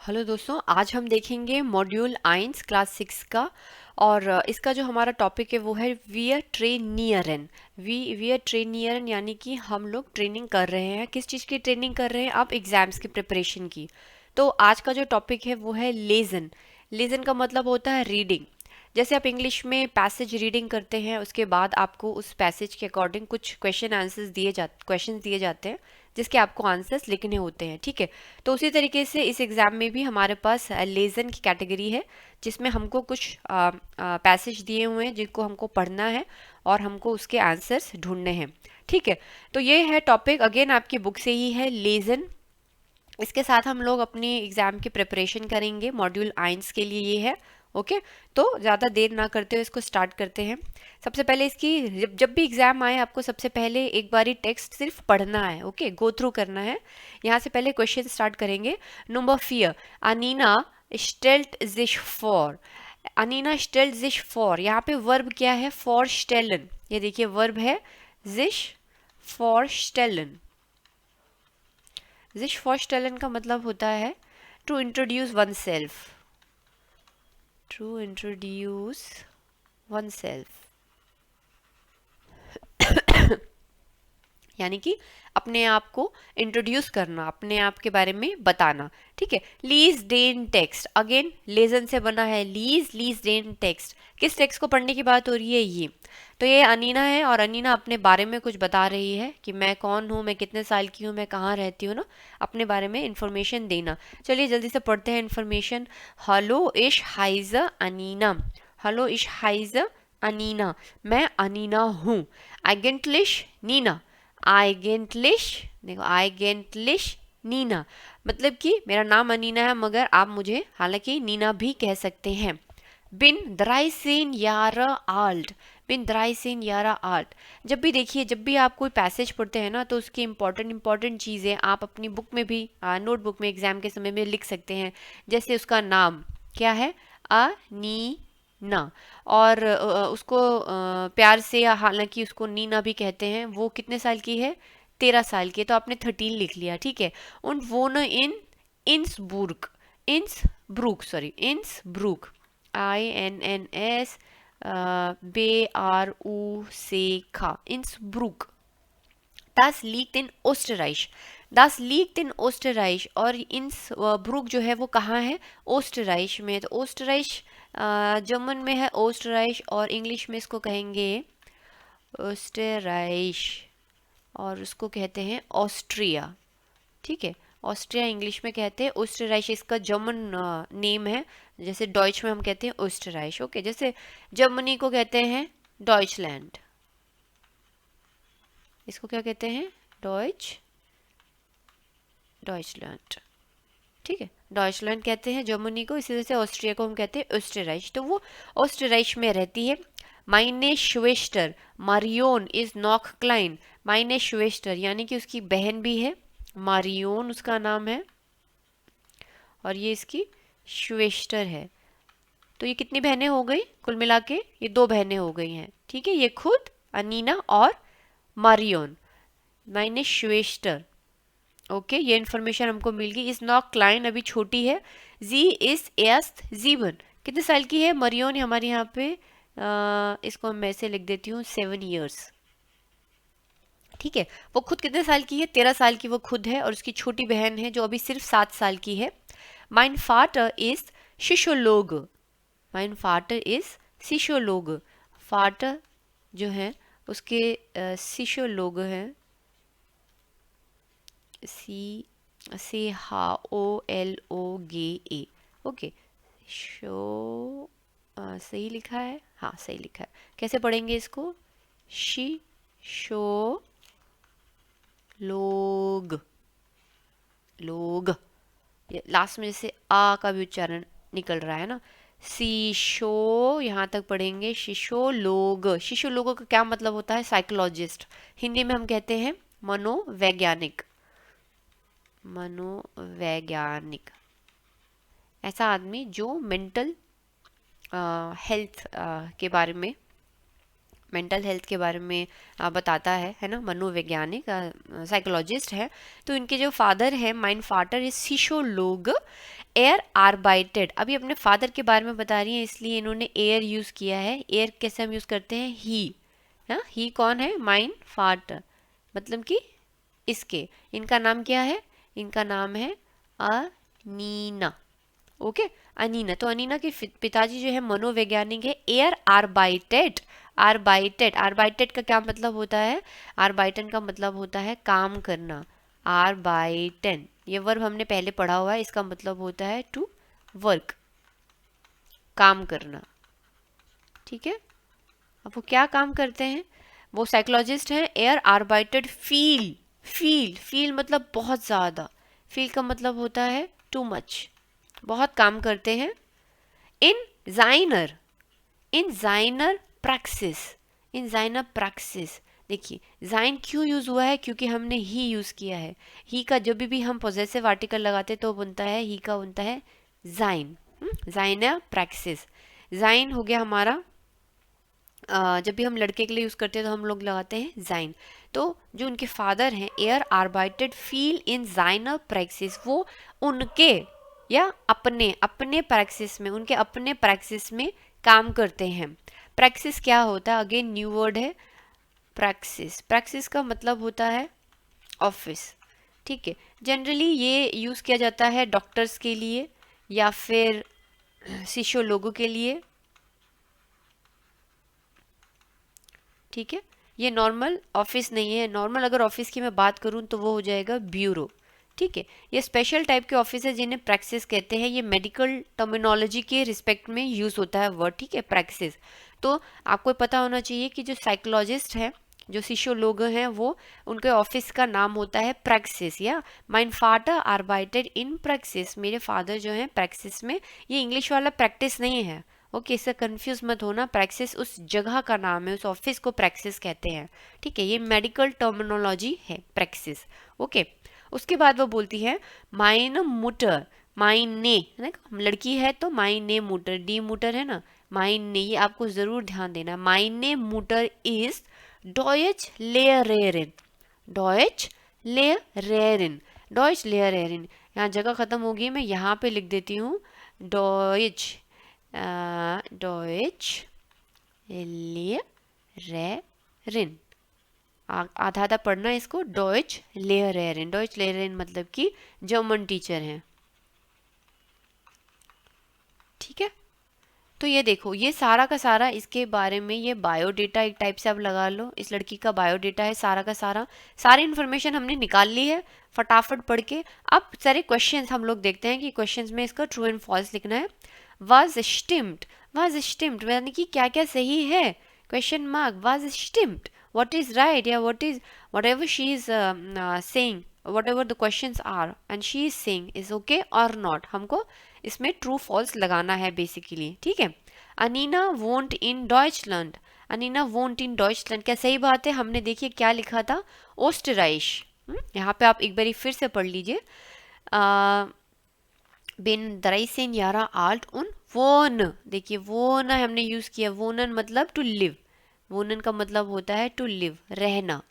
Hello दोस्तों, आज हम देखेंगे मॉड्यूल 1 क्लास 6 का। और इसका जो हमारा टॉपिक है वो है वी ट्रेनियरन। वी ट्रेनियरन यानी कि हम लोग ट्रेनिंग कर रहे हैं। किस चीज़ की ट्रेनिंग कर रहे हैं? आप एग्ज़ाम्स की प्रिपरेशन की। तो आज का जो टॉपिक है वो है लेसन। लेसन का मतलब होता है रीडिंग। जैसे आप इंग्लिश में पैसेज रीडिंग करते हैं, उसके बाद आपको उस पैसेज के अकॉर्डिंग कुछ क्वेश्चन दिए जाते हैं जिसके आपको आंसर्स लिखने होते हैं। ठीक है, तो उसी तरीके से इस एग्ज़ाम में भी हमारे पास लेसन की कैटेगरी है जिसमें हमको कुछ पैसेज दिए हुए हैं जिनको हमको पढ़ना है और हमको उसके आंसर्स ढूंढने हैं। ठीक है, तो ये है टॉपिक, अगेन आपकी बुक से ही है, लेसन। इसके साथ हम लोग अपनी एग्ज़ाम की प्रिपरेशन करेंगे। मॉड्यूल 1 के लिए ये है। ओके, तो ज़्यादा देर ना करते हुए इसको स्टार्ट करते हैं। सबसे पहले इसकी जब भी एग्ज़ाम आए आपको सबसे पहले एक बारी टेक्स्ट सिर्फ पढ़ना है। ओके, गो थ्रू करना है। यहाँ से पहले क्वेश्चन स्टार्ट करेंगे। नंबर 4, अनीना स्टेल्ट जिश फॉर। अनीना स्टेल्ट जिश फॉर, यहाँ पे वर्ब क्या है? फॉर स्टेलन। ये देखिए वर्ब है जिश फॉर स्टेलन। जिश फॉस्टेलन का मतलब होता है to introduce oneself. To introduce oneself यानी कि अपने आप को इंट्रोड्यूस करना, अपने आप के बारे में बताना। ठीक है, लीज डेन टेक्स्ट, अगेन लेजन से बना है। लीज डेन टेक्स्ट, किस टेक्स्ट को पढ़ने की बात हो रही है? ये तो ये अनीना है और अनीना अपने बारे में कुछ बता रही है कि मैं कौन हूँ, मैं कितने साल की हूँ, मैं कहाँ रहती हूँ ना, अपने बारे में इंफॉर्मेशन देना। चलिए जल्दी से पढ़ते हैं इंफॉर्मेशन। हेलो इश हाइज अनीना। हेलो इश हाइज अनीना, मैं अनीना हूँ। आइगेंटलिश नीना। आइगेंटलिश, देखो आइगेंटलिश नीना मतलब कि मेरा नाम अनीना है मगर आप मुझे हालांकि नीना भी कह सकते हैं। बिन द्राइसिन यारा आल्ट। बिन द्राइसिन यारा आल्ट, जब भी देखिए, जब भी आप कोई पैसेज पढ़ते हैं ना तो उसकी इंपॉर्टेंट चीज़ें आप अपनी बुक में भी, नोटबुक में एग्जाम के समय में लिख सकते हैं। जैसे उसका नाम क्या है? अनीना। और उसको प्यार से, या हालांकि उसको नीना भी कहते हैं, वो कितने साल की है? 13 साल की है, तो आपने 13 लिख लिया। ठीक है, उन वो न इन इंसबुर्ग, Innsbruck, INNS BRUCK, Innsbruck. Das liegt in Österreich। Das liegt in Österreich। और इंसब्रुक जो है वो कहाँ है? ओस्टराइश में। तो ओस्टराइश जर्मन में है ओस्टराइश, और इंग्लिश में इसको कहेंगे ओस्टराइश, और उसको कहते हैं ऑस्ट्रिया। ठीक है, ऑस्ट्रिया इंग्लिश में कहते हैं, ओस्टराइश इसका जर्मन नेम है। जैसे डॉइच में हम कहते हैं ओस्टराइश। ओके, जैसे जर्मनी को कहते हैं डॉइचलैंड, इसको क्या कहते हैं? डॉइचलैंड। ठीक है, डॉइचलैंड कहते हैं जर्मनी को, इसी तरह से ऑस्ट्रिया को हम कहते हैं ओस्टराइश। तो वो ओस्टराइश में रहती है। माइने श्वेस्टर मारियोन इज नॉक क्लाइन। माइने श्वेस्टर यानी कि उसकी बहन भी है, मारियोन उसका नाम है, और ये इसकी श्वेस्टर है। तो ये कितनी बहनें हो गई कुल मिला के? ये 2 बहनें हो गई हैं। ठीक है, ये खुद अनीना और मारियोन। माइने श्वेस्टर। ओके, ये इन्फॉर्मेशन हमको मिल गई। इस नॉक क्लाइन अभी छोटी है। जी इस एस्ट जीवन, कितने साल की है? मरियोन हमारे यहाँ पे इसको मैं ऐसे लिख देती हूँ 7 ईयर्स। ठीक है, वो खुद कितने साल की है? 13 साल की वो खुद है, और उसकी छोटी बहन है जो अभी सिर्फ 7 साल की है। माइन फाटर इज शिशोलोग। माइन फाटर इज शिशोलोग। फाटर जो है उसके शिशोलोग है, CHOLOGA। ओके, शो सही लिखा है? हाँ सही लिखा है। कैसे पढ़ेंगे इसको? शी शो लोग, लोग। लास्ट में जैसे आ का भी उच्चारण निकल रहा है ना। शीशो, यहाँ तक पढ़ेंगे शिशो लोग। शिशो लोगों का क्या मतलब होता है? साइकोलॉजिस्ट। हिंदी में हम कहते हैं मनोवैज्ञानिक। मनोवैज्ञानिक, ऐसा आदमी जो मेंटल हेल्थ के बारे में, मेंटल हेल्थ के बारे में बताता है ना, मनोवैज्ञानिक साइकोलॉजिस्ट है। तो इनके जो फादर है, माइन फादर इज शिशोलोग एयर आर्बाइटेड, अभी अपने फादर के बारे में बता रही हैं इसलिए इन्होंने एयर यूज किया है। एयर कैसे हम यूज करते हैं, ही। हाँ, ही कौन है, माइन फादर, मतलब कि इसके, इनका नाम क्या है, इनका नाम है अनीना। ओके, अनीना। तो अनीना के पिताजी जो है मनोवैज्ञानिक है। एयर आर्बाइटेड, आर्बाइटेड, आर्बाइटेड का क्या मतलब होता है, आर्बाइटन का मतलब होता है काम करना। आर्बाइटन, ये वर्ब हमने पहले पढ़ा हुआ है, इसका मतलब होता है टू वर्क, काम करना। ठीक है, अब वो क्या काम करते हैं, वो साइकोलॉजिस्ट हैं। एयर आर्बाइटेड फील, फील, फील मतलब बहुत ज़्यादा, फील का मतलब होता है टू मच, बहुत काम करते हैं। इन जाइनर, इन जाइनर प्रैक्सिस, इन जाइनर प्रैक्सिस। देखिए जाइन क्यों यूज हुआ है, क्योंकि हमने ही यूज किया है। ही का जब भी हम पॉजेसिव आर्टिकल लगाते तो बनता है, ही का बनता है जाइन, जाइनर प्रैक्सिस। जाइन हो गया हमारा, जब भी हम लड़के के लिए यूज करते हैं तो हम लोग लगाते हैं जाइन। तो जो उनके फादर हैं, एयर आर्बाइटेड फील इन जाइनर प्रैक्सिस, वो उनके या अपने अपने प्रैक्सिस में, उनके अपने प्रैक्सिस में काम करते हैं। प्रैक्सिस क्या होता है, अगेन न्यू वर्ड है प्रैक्सिस। प्रैक्सिस का मतलब होता है ऑफिस। ठीक है, जनरली ये यूज किया जाता है डॉक्टर्स के लिए या फिर शिशोलोगों के लिए। ठीक है, ये नॉर्मल ऑफिस नहीं है। नॉर्मल अगर ऑफिस की मैं बात करूं तो वो हो जाएगा ब्यूरो। ठीक है, ये स्पेशल टाइप के ऑफिस है जिन्हें प्रैक्सिस कहते हैं। ये मेडिकल टर्मिनोलॉजी के रिस्पेक्ट में यूज होता है वर्ड। ठीक है, प्रैक्सिस। तो आपको पता होना चाहिए कि जो साइकोलॉजिस्ट है, जो शिशोलोग हैं, वो उनके ऑफिस का नाम होता है प्रैक्सिस। या माइन फादर आर्बाइटेड इन प्रैक्सिस, मेरे फादर जो हैं प्रैक्सिस में। ये इंग्लिश वाला प्रैक्टिस नहीं है, ओके, इससे कंफ्यूज मत होना। प्रैक्सिस उस जगह का नाम है, उस ऑफिस को प्रैक्सिस कहते हैं। ठीक है, ये मेडिकल टर्मिनोलॉजी है प्रैक्सिस। ओके, उसके बाद वो बोलती है माइन मुटर, माइन ने, है ना, लड़की है तो माइन ने मुटर, डी मुटर है ना, माइन ने, ये आपको जरूर ध्यान देना। माइन ने मुटर इज डॉयच लेयरेरिन, डॉयच लेयरेरिन, डॉयच लेयरेरिन। यहाँ जगह खत्म होगी, मैं यहाँ पे लिख देती हूँ डॉयच, डॉयच लेयरेरिन, आधा आधा पढ़ना इसको, डॉयच लेयरेरिन। डॉयच लेयरेरिन मतलब कि जर्मन टीचर हैं। ठीक है, तो ये देखो, ये सारा का सारा इसके बारे में, ये बायोडेटा एक टाइप से आप लगा लो, इस लड़की का बायोडेटा है सारा का सारा। सारी इन्फॉर्मेशन हमने निकाल ली है फटाफट पढ़ के। अब सारे क्वेश्चंस हम लोग देखते हैं कि क्वेश्चंस में इसका ट्रू एंड फॉल्स लिखना है। वाज स्टिम्ड, वाज स्टिम्ड यानी कि क्या क्या सही है, क्वेश्चन मार्क, वाज स्टिम्ड, व्हाट इज राइट, या what is, whatever she is saying, whatever the questions are and she is saying is okay or not, हमको इसमें ट्रू फॉल्स लगाना है बेसिकली। ठीक है, अनीना वोंट इन डॉयचलैंड, अनीना वोंट इन डॉयचलैंड, क्या सही बात है, हमने देखिए क्या लिखा था, ओस्टराइश। यहाँ पे आप एक बारी फिर से पढ़ लीजिए, बिन 13 Jahre alt und wohn, देखिए वोन हमने यूज किया, वोनन मतलब टू लिव, वोनन का मतलब होता है टू लिव, रहना।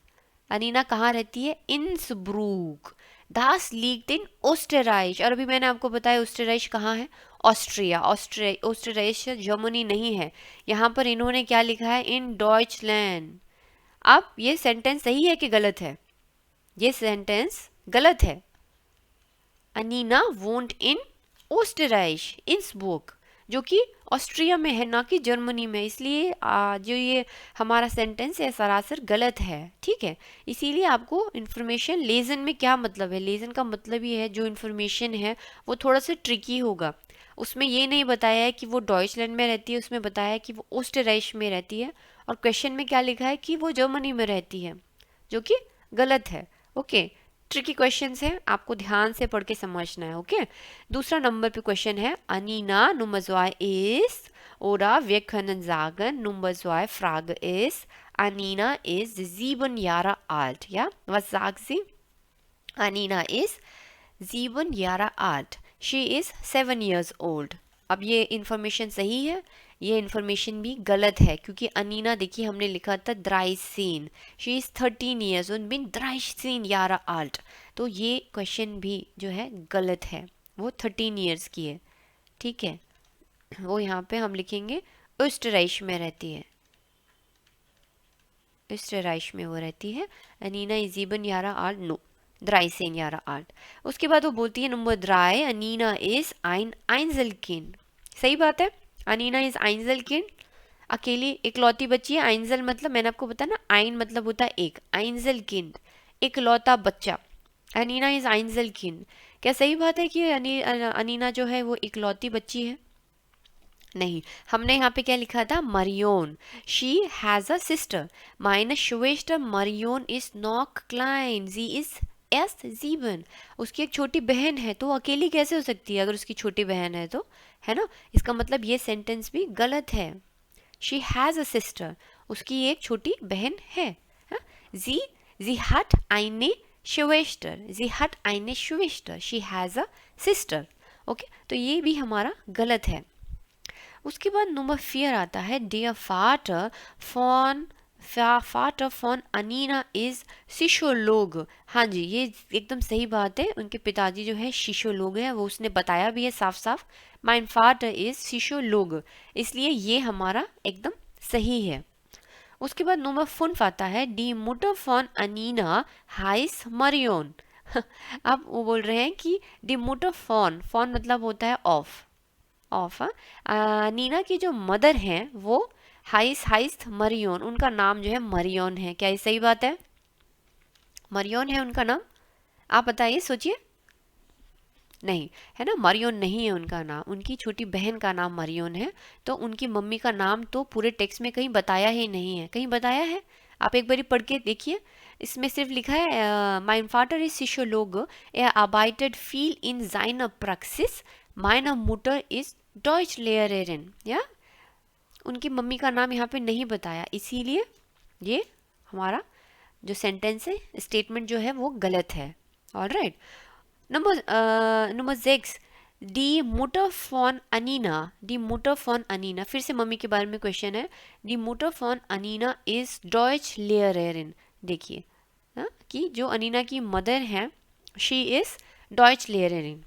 अनीना कहाँ रहती है, इंसब्रूक, दास liegt इन ओस्टराइच। और अभी मैंने आपको बताया ओस्टराइच कहाँ है, ऑस्ट्रिया, ऑस्ट्रिया, ओस्टराइच जर्मनी नहीं है। यहाँ पर इन्होंने क्या लिखा है, इन डॉयचलैंड। अब ये सेंटेंस सही है कि गलत है, ये सेंटेंस गलत है। अनीना वोंट इन ओस्टराइच इंसबुक, जो कि ऑस्ट्रिया में है ना कि जर्मनी में, इसलिए जो ये हमारा सेंटेंस है सरासर गलत है। ठीक है, इसीलिए आपको इन्फॉर्मेशन, लेजन में क्या मतलब है, लेजन का मतलब ये है जो इन्फॉर्मेशन है वो थोड़ा सा ट्रिकी होगा। उसमें ये नहीं बताया है कि वो डॉयचलैंड में रहती है, उसमें बताया है कि वो ओस्टराइच में रहती है, और क्वेश्चन में क्या लिखा है कि वो जर्मनी में रहती है, जो कि गलत है। ओके, ट्रिकी क्वेश्चंस हैं, आपको ध्यान से पढ़ के समझना है। ओके, दूसरा नंबर पे क्वेश्चन है, अनीना Nummer 2 ist, oder wir können sagen Nummer 2 Frage ist, Anina ist 7 Jahre alt. Ja, was sagt sie? Anina ist 7 Jahre alt. She is 7 years old. अब ये इन्फॉर्मेशन सही है, ये इन्फॉर्मेशन भी गलत है, क्योंकि अनीना देखिए हमने लिखा था 13, she is 13 years und bin 13 Jahre alt, तो ये क्वेश्चन भी जो है गलत है। वो 13 ईयर्स की है, ठीक है। वो यहाँ पे हम लिखेंगे ओस्टराइश में रहती है, ओस्टराइश में वो रहती है। अनीना इज 7 Jahre alt, no 13 Jahre alt। उसके बाद वो बोलती है नंबर 3, अनीना इज ein Einzelkind। सही बात है, अनीना इज Einzelkind, अकेली इकलौती बच्ची है। आइंजल मतलब मैंने आपको बताया ना, आइन मतलब होता है एक, Einzelkind इकलौता बच्चा। अनीना इज Einzelkind। क्या सही बात है कि अनीना जो है वो इकलौती बच्ची है? नहीं, हमने यहाँ पे क्या लिखा था, Marion. She has a sister, माइनस श्वेस्टर मरियोन इज नॉक क्लाइन, जी इज एस जीवन। उसकी एक छोटी बहन है, तो वो अकेली कैसे हो सकती है अगर उसकी छोटी बहन है तो, है ना। इसका मतलब ये सेंटेंस भी गलत है। शी हैज अ सिस्टर, उसकी एक छोटी बहन है। हाँ? जी जी हट आइने श्वेस्टर, जी हट आइने श्वेस्टर, she has a sister. Okay, तो ये भी हमारा गलत है। उसके बाद नंबर 4 आता है, dear फाटर fawn फाटर fawn Annina is शिशोलोग। हाँ जी, ये एकदम सही बात है, उनके पिताजी जो है शिशोलोग है, वो उसने बताया भी है साफ साफ, माइन फाटर इज शिशोलोग, इसलिए ये हमारा एकदम सही है। उसके बाद नंबर 5 आता है, डी मुटर फॉन अनीना हाइस मरियोन। अब वो बोल रहे हैं कि डी मुटर फॉन, फॉन मतलब होता है ऑफ, ऑफ नीना की जो मदर हैं वो हाइस हाइस मरियोन, उनका नाम जो है मरियोन है। क्या ये सही बात है? मरियोन है उनका नाम? आप बताइए, सोचिए। नहीं, है ना, मरियोन नहीं है उनका नाम, उनकी छोटी बहन का नाम मरियोन है। तो उनकी मम्मी का नाम तो पूरे टेक्स्ट में कहीं बताया ही नहीं है। कहीं बताया है? आप एक बारी पढ़ के देखिए, इसमें सिर्फ लिखा है माइन फादर इज सिशोलोग, er arbeitet viel in seiner Praxis, meine Mutter ist Deutschlehrerin, या उनकी मम्मी का नाम यहाँ पे नहीं बताया, इसीलिए ये हमारा जो सेंटेंस है, स्टेटमेंट जो है वो गलत है। ऑलराइट, नंबर 6, डी मुटर फॉन अनीना, डी मुटर फॉन अनीना, फिर से मम्मी के बारे में क्वेश्चन है। डी मुटर फॉन अनीना इज डॉइच लेयरेरिन। देखिए कि जो अनीना की मदर हैं, शी इज डॉइच लेयरेरिन।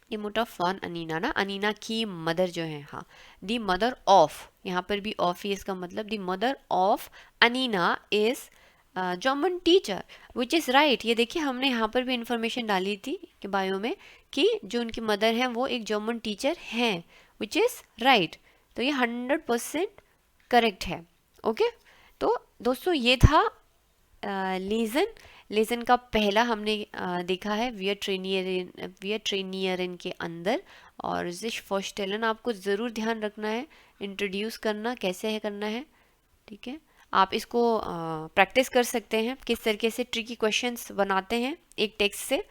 दी मुटर फॉन अनीना ना, अनीना की मदर जो है, हाँ, दी मदर ऑफ, यहाँ पर भी ऑफ ही इसका मतलब, the mother of Annina is German teacher, which is right. ये देखिए हमने यहाँ पर भी इंफॉर्मेशन डाली थी कि बायो में, कि जो उनकी मदर हैं वो एक जर्मन टीचर हैं, विच इज़ राइट। तो ये 100% करेक्ट है। ओके, तो दोस्तों ये था लेसन। लेसन का पहला हमने देखा है वियर ट्रेनियरिन के अंदर। और जिश फॉस्टेलन आपको ज़रूर ध्यान रखना है, इंट्रोड्यूस करना कैसे है करना है, ठीक है। आप इसको प्रैक्टिस कर सकते हैं, किस तरीके से ट्रिकी क्वेश्चंस बनाते हैं एक टेक्स्ट से,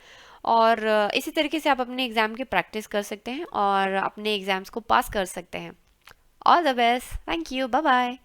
और इसी तरीके से आप अपने एग्ज़ाम की प्रैक्टिस कर सकते हैं और अपने एग्ज़ाम्स को पास कर सकते हैं। All the best, thank you, bye bye.